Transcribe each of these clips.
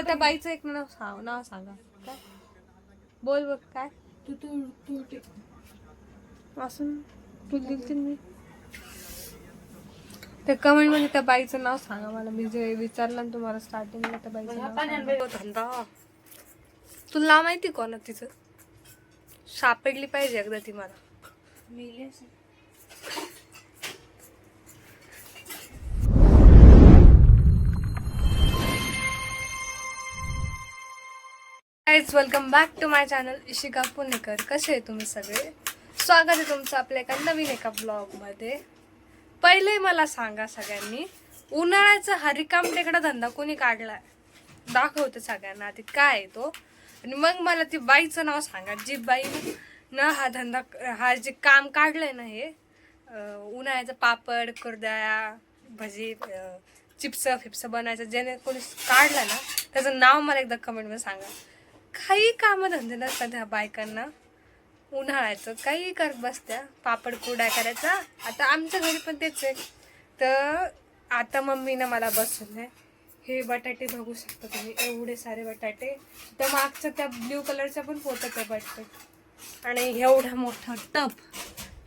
मला त्या बाईचं एक नाव सांगा. काय बोल बघ. काय असून तू दिलती मी ते कमेंट मध्ये त्या बाईचं नाव सांगा मला. मी जे विचारलं ना तुम्हाला स्टार्टिंगला त्या बाईचं नाव धंदा. तुला नाव माहिती कोण तिचं? सापडली पाहिजे एकदा ती मला. Guys welcome back to my channel Ishika Punekar. कसे आहे तुम्ही सगळे? स्वागत आहे तुमचं आपल्या एका नवीन एका ब्लॉगमध्ये. पहिले मला सांगा सगळ्यांनी, उन्हाळ्याचा हरिकाम टेकडा धंदा कोणी काढलाय? दाखवते सगळ्यांना आधी काय आहे तो, आणि मग मला ती बाईचं नाव सांगा जी बाई ना हा धंदा, हा जे काम काढलंय ना, हे उन्हाळ्याचं पापड, कुरड्या, भजी, चिप्स फिप्स बनायचं ज्याने कोणी काढलं ना, त्याचं नाव मला एकदा कमेंटमध्ये सांगा. काही कामं धंदे नसतात ह्या बायकांना. उन्हाळ्याचं काही करत बसत्या, पापड कुरड्या करायचा. आता आमच्या घरी पण तेच आहे. तर आता मम्मीनं मला बसवलंय. हे बटाटे बघू शकता तुम्ही, एवढे सारे बटाटे. त्या मागच्या त्या ब्ल्यू कलरच्या पण पोतात आहे बटाटे, आणि एवढा मोठा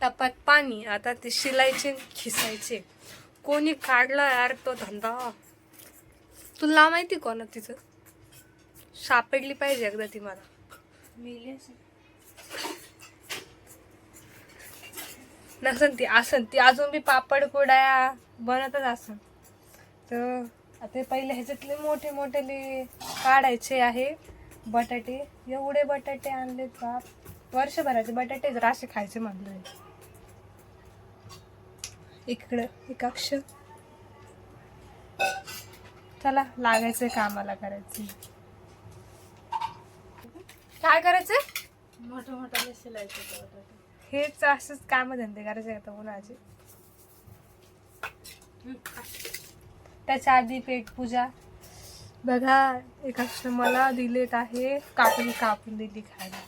टपात पाणी. आता ते शिलायचे खिसायचे. कोणी काढला यार तो धंदा? तुला माहिती कोण तिचं? सापडली पाहिजे एकदा ती मला. नसन ती असन ती अजून बी पापड कुरड्या बनतच असन. तर आता पहिले ह्याच्यातले मोठे मोठे काढायचे आहे बटाटे. एवढे बटाटे आणलेत बाप, वर्षभराचे बटाटे जर असे खायचे म्हणलं. इकडं एक अक्ष. चला लागायचंय कामाला. करायचं काय करायचंय? मोठं शिलायचं. हेच असंच काम धंदे करायचे आता उन्हाचे. त्याच्या आधी पेटपूजा बघा. एक अक्ष मला दिलेत आहे, कापून दिली खायला.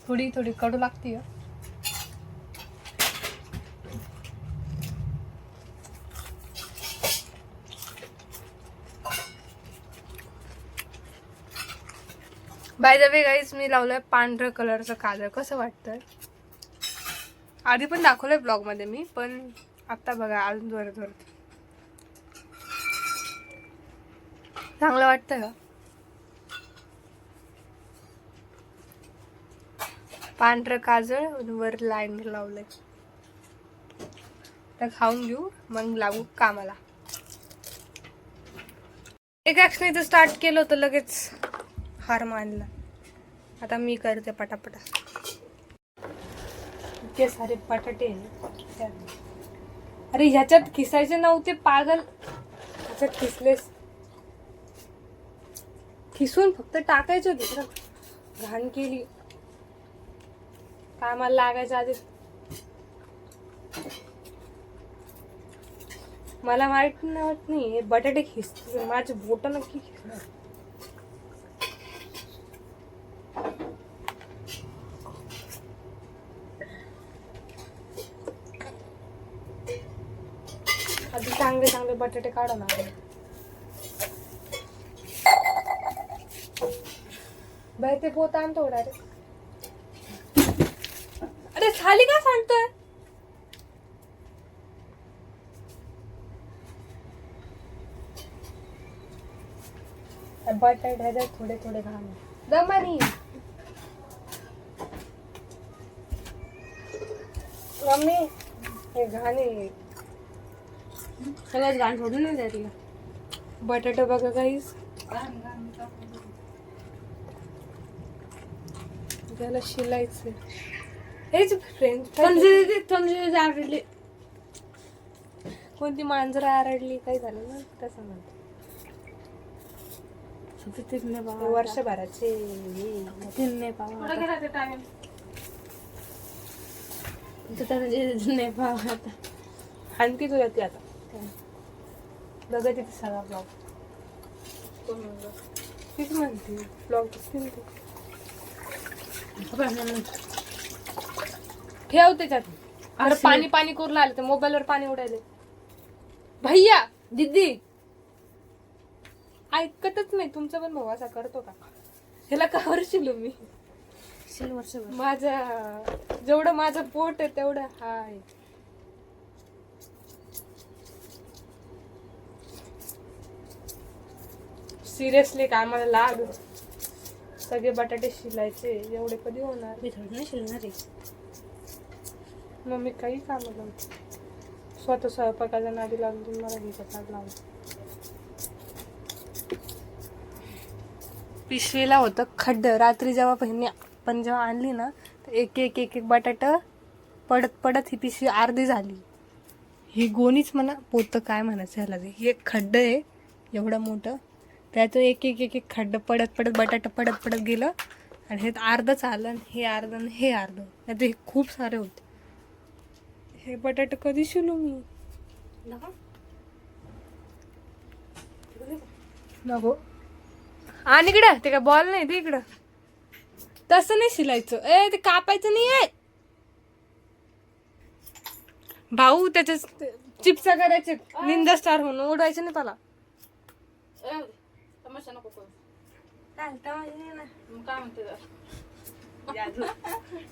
थोडी थोडी कडू लागते. बाय द वे गाईज, मी लावलंय पांढऱ्या कलरचं काजळ. कसं वाटतंय? आधी पण दाखवलंय ब्लॉग मध्ये मी, पण आता बघा अजून जोरात चांगलं वाटतंय का? पांढरं काजळ वर लाईन लावलंय. तर खाऊन घेऊ मग लागू कामाला. एक ऍक्शनचं स्टार्ट केलं होतं, लगेच हार मानला. आता मी करते पटापटा. इतके सारे बटाटे. अरे ह्याच्यात खिसायचे नव्हते पागल, ह्याच्यात खिसलेस. खिसून फक्त टाकायचे होते. घाण केली. कामाला लागायचं आधी. मला माहित नाही हे बटाटे खिसते. माझे बोट नक्की खिसणार. आधी चांगले चांगले बटाटे काढा ना. बाई ते पोत आणतो डायरेक्ट. अरे खाली काय सांगतोय? बटाटे ह्याच्यात थोडे थोडे घाल. दमानी मम्मी हे घाणे सगळ्यात घाण सोडून नाही द्या तिला. बटाटे बघा काहीच त्याला शिलायचं. हेच फ्रेंच आरडली. कोणती मांजर आरडली काही झालं ना तसं म्हणतो. वर्षभराचे आणखी तुला ती आता बघा तिथे सगळा ब्लॉग. तीच म्हणते ब्लॉग दिसते. ठेव त्याच्यात. अरे पाणी पाणी करू लागले ते मोबाईलवर पाणी उडायले. भैया दीदी ऐकतच नाही. तुमचा पण भाऊ असा करतो का? ह्याला कावर शिलू मी? माझं जेवढं माझं पोट आहे तेवढं हाय. सिरियसली कामाला लाग. सगळे बटाटे शिलायचे एवढे कधी होणार? मी थोडं नाही शिलणार आहे. मग मी काही कामं लावते. स्वतः स्वयंपाकाच्या नादी लागून मला घेतात लावून. पिशवीला होतं खड्ड. रात्री जेव्हा पण जेव्हा आणली ना तर एक एक एक एक बटाटा पडत पडत ही पिशवी अर्धी झाली. ही गोणीच म्हणा पोतं काय म्हणायचं ह्याला. हे एक खड्ड आहे एवढं मोठं. त्याचं एक एक एक एक खड्ड पडत पडत बटाटा पडत पडत गेलं आणि हे अर्धच आलं आणि हे अर्ध आणि हे अर्ध. नाही हे खूप सारे होते. हे बटाटे कधी शिलू मी? नको. आणि इकडं ते काय बॉल नाही ते इकडं. तसं नाही शिलायचं. ते कापायचं नाही आहे भाऊ. त्याच्या चिप्सा करायचे निंदा स्टार म्हणून उडवायचं नाही त्याला.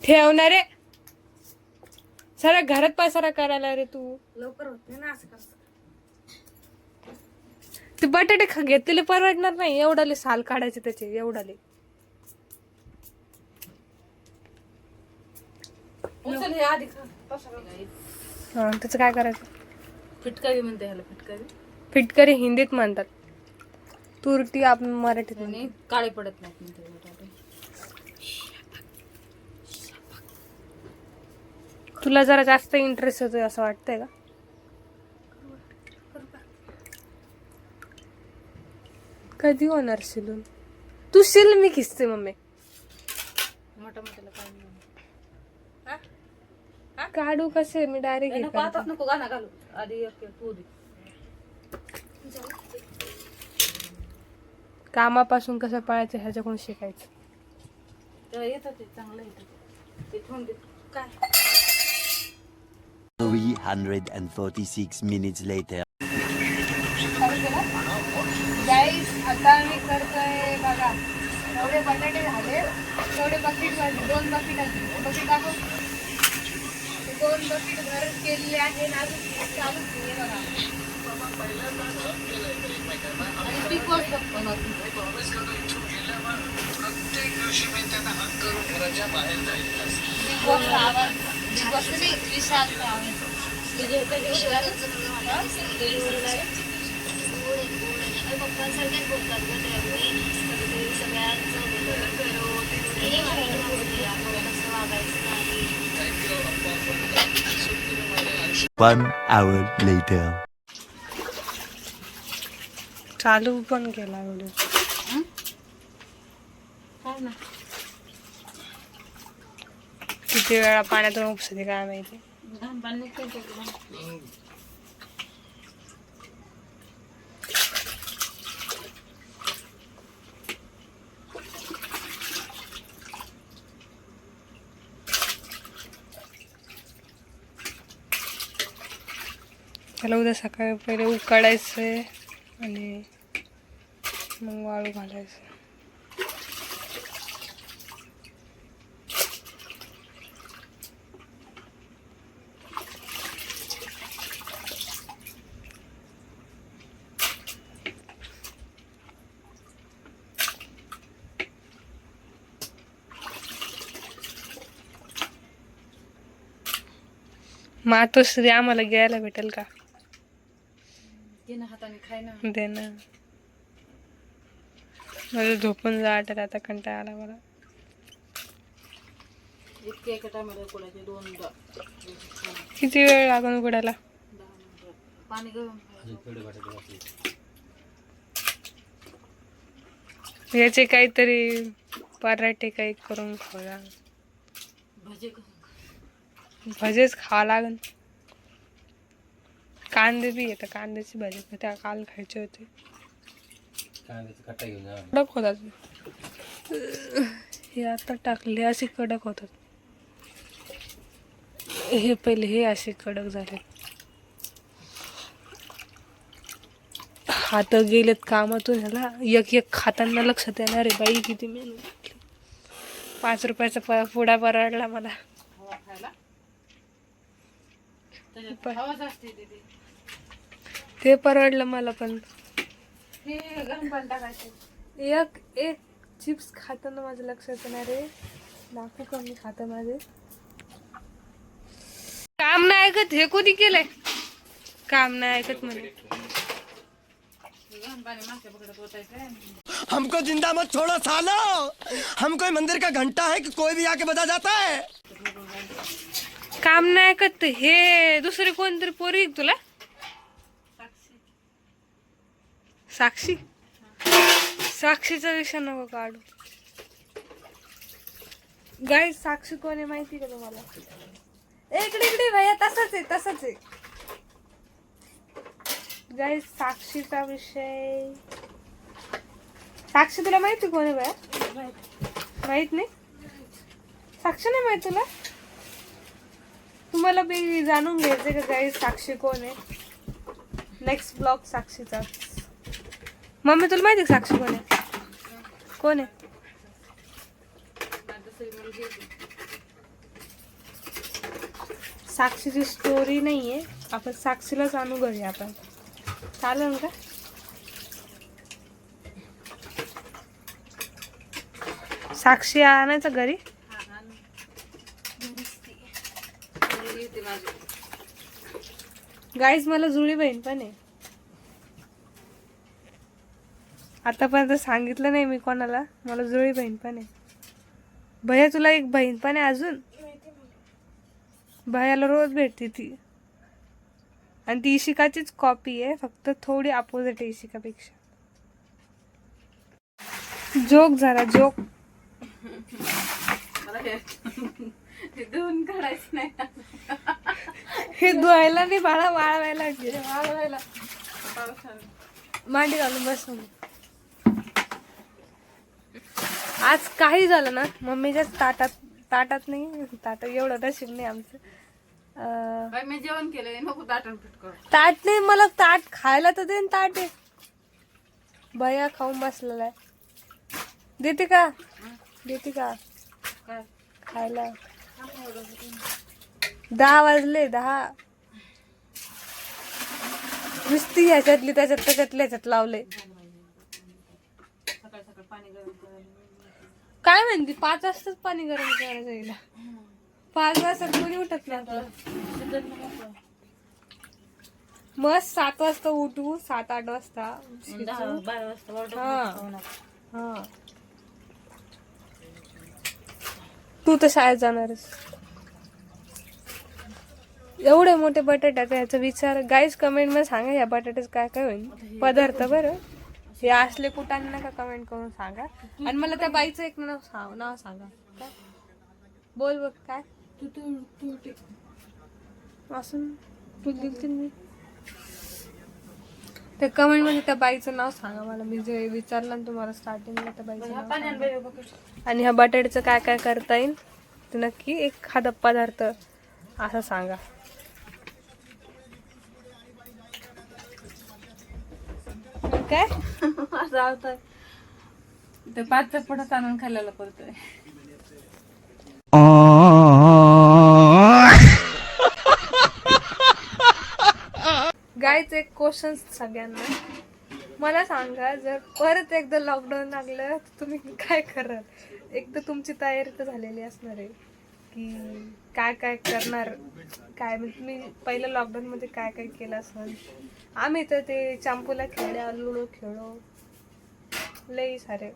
ठेवणारे सारा घरात पसारा करायला रे तू. लवकर होत ना असं कसं. ते बटाटे घेतलेले परवडणार नाही. एवढाले साल काढायचे त्याचे एवढाले. त्याचं काय करायचं? फिटकरी म्हणते ह्याला. फिटकरी हिंदीत म्हणतात. तुरटी आपण मराठीत म्हणतो. काळे पडत नाहीत म्हणते बटाटे. तुला जरा जास्त इंटरेस्ट होतोय असं वाटतंय का? कधी होणार शिलून? तू शिल मी खिचते मम्मी. मोठा मोठ्याला काय नाही. काढू कसे मी डायरेक्ट नको गाणं घालू आधी. तू दे. कामापासून कसं पळायचं ह्याच्याकडून शिकायचं. तर येतं ते चांगलं येतं ते. ठेवून दे. काय 346 minutes later. गाईस आता मी करतोय बघा. एवढे बटाटे झाले. एवढे बकेट मध्ये 2 बकेट बकेट दाखव. 2 बकेट भरत केलेले आहे. अजून चालू आहे बघा. आणि पिकवत बघतो ना One hour later. चालू पण केला व्हिडिओ. काय ना किती वेळा पाण्यातून उपसते काय माहिती. घाण पाणी करतो. त्याला उद्या सकाळी पहिले उकाडायचं आणि मग वाळू घालायचं. मातोश्री आम्हाला घ्यायला भेटेल का? हाताने खाय ना. दे ना. मला झोपून जा वाटत आता. कंटाळा आला मला. इतके एका टायमाला उकडायचे 2 किती वेळ लागून उकडायला? 10 मिनिटं. पाणी गरम. याचे काहीतरी पराठे काही करून खाऊया. भजे भजेच खावा लागन. कांदे बी येतं. कांद्याची भाजी त्या काल खायचे होते. कडक होतात हे आता टाकले असे कडक होतात. हे पहिले हे असे कडक झाले. हात गेलेत कामातून ह्याला. एक एक खाताना लक्षात येणार आहे बाई किती मेहनत. 5 रुपयाचा पुडा परवडला मला. हवा खायला त्याच्यात हवाच असते तिथे. ते परवडलं मला. पण हे गरम पाणी टाकायचे. एक एक चिप्स खाताना माझं लक्षात येणार आहे. लाखो कमी खात माझे. काम नाही ऐकत. हे कोणी केलंय? काम नाही ऐकत म्हणे. गरम पाणी मागच्या पकडत ओतायचं. हमको जिंदा मत छोड़ो सालो, हम कोई मंदिर का घंटा है कि कोई भी आके बजा जाता है. काम नाही ऐकत. हे दुसरी कोणतरी पोरी आहे तुला? साक्षी. साक्षीचा विषय नको काढू. गाईस साक्षी कोण आहे माहिती का तुम्हाला? इकडे इकडे भैया. तसंच आहे तसंच आहे गाईस. साक्षीचा विषय. साक्षी तुला माहिती कोण आहे भैया? माहित नाही. साक्षी नाही माहित तुला? तुम्हाला बी जाणून घ्यायचंय का गाईस साक्षी कोण आहे? Next blog साक्षीचा. मम्मी तुला माहिती साक्षी कोण आहे? कोण आहे? साक्षीची स्टोरी नाहीये. आपण साक्षीला जाणू घरी. आपण चालेल का? साक्षी आणायचं घरी. गाईज मला जुळी बहीण पण आहे. आतापर्यंत सांगितलं नाही मी कोणाला. मला जुळी बहीण पण आहे. भैया तुला एक बहीण पण आहे अजून. भैयाला रोज भेटते ती. आणि ती इशिकाचीच कॉपी आहे. फक्त थोडी अपोजिट आहे इशिकापेक्षा. जोक झाला जोक. धुवून काढायचं नाही. हे धुवायला नाही बाळा. वाळवायला वाळवायला मांडी घालून बसून. आज काही झालं ना मम्मीच्याच ताटात नाही. ताटात एवढं नशीब नाही आमचं. बाई मी जेवण केलंय. नको दाटण फिट कर. ताट नाही मला. ताट खायला तर दे. ताट आहे. भैया खाऊन बसलेला आहे. देते का? देते का काय खायला? 10 वाजले. 10 नुसती ह्याच्यातली त्याच्यात लावले. सकाळ सकाळ पाणी गरम करायला. काय म्हणते? 5 वाजताच पाणी गरम करायचं हिला. 5 वाजता कोणी उठत नाही आपलं. मग 7 वाजता उठू. 7-8 वाजता 12 वाजता हा. तू तर शाळेत जाणारच. एवढे मोठे बटाट्याचा ह्याचा विचार. गाईज कमेंट मध्ये सांगा या बटाट्याचं काय काय होईल पदार्थ. बरं हे असले कुठाने नका कमेंट करून सांगा. आणि मला त्या बाईचं एक नाव सांगा. काय बोल बघ. काय असून तू दिलती मी. त्या कमेंट मध्ये त्या बाईचं नाव सांगा मला. मी जे विचारलं ना तुम्हाला स्टार्टिंगला त्या बाईचं नाव सांगा. आणि ह्या बटाट्याचं काय काय करता येईल ते नक्की एखादा पदार्थ असं सांगा. काय असं होतं. ते 5चा पुढं आणून खाल्लेला पडतोय. गाईच एक क्वेश्चन सगळ्यांना. मला सांगा जर परत एकदा लॉकडाऊन लागलं तर तुम्ही काय कराल? एक तर तुमची तयारी तर झालेली असणार आहे की काय काय करणार. काय मी पहिलं लॉकडाऊनमध्ये काय काय केलं असेल. आम्ही तर ते चांपूला खेळ्या, लुडो खेळलो लई सारे.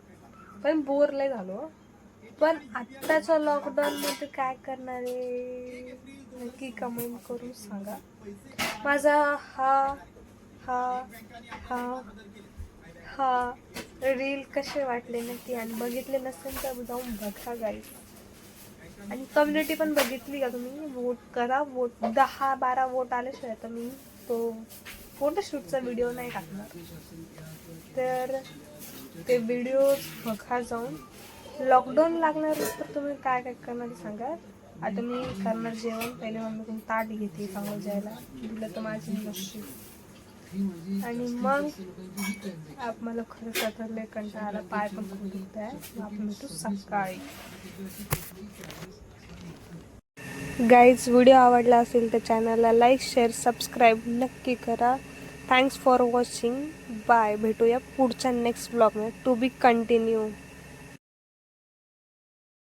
पण बोर लई झालो. पण आत्ताच्या लॉकडाऊनमध्ये काय करणार आहे नक्की कमेंट करून सांगा. माझा हा रील कसे वाटले नक्की. आणि बघितले नसेल तर जाऊन बघा गाईस. आणि कम्युनिटी पण बघितली का तुम्ही? वोट करा. 10-12 वोट आल्याशिवाय तर मी तो फोटोशूटचा व्हिडिओ नाही टाकणार. तर ते व्हिडिओ बघा जाऊन. लॉकडाऊन लागणार तर तुम्ही काय काय करणार सांगा. आता मी करणार जेवण. पहिले मम्मीकडून ताट घेते चांगलं जायला, दिलं तर माझी नशीब. आणि मग मला खरंच आता लय कंटाळा आला, पाय पण खूप दुखत आहे. मग आपण भेटू सकाळी. गाईज, व्हिडिओ आवडला असेल तर चॅनलला लाईक शेअर सबस्क्राईब नक्की करा. Thanks for watching. बाय. भेटूया पुढच्या नेक्स्ट ब्लॉगमध्ये. To be continue.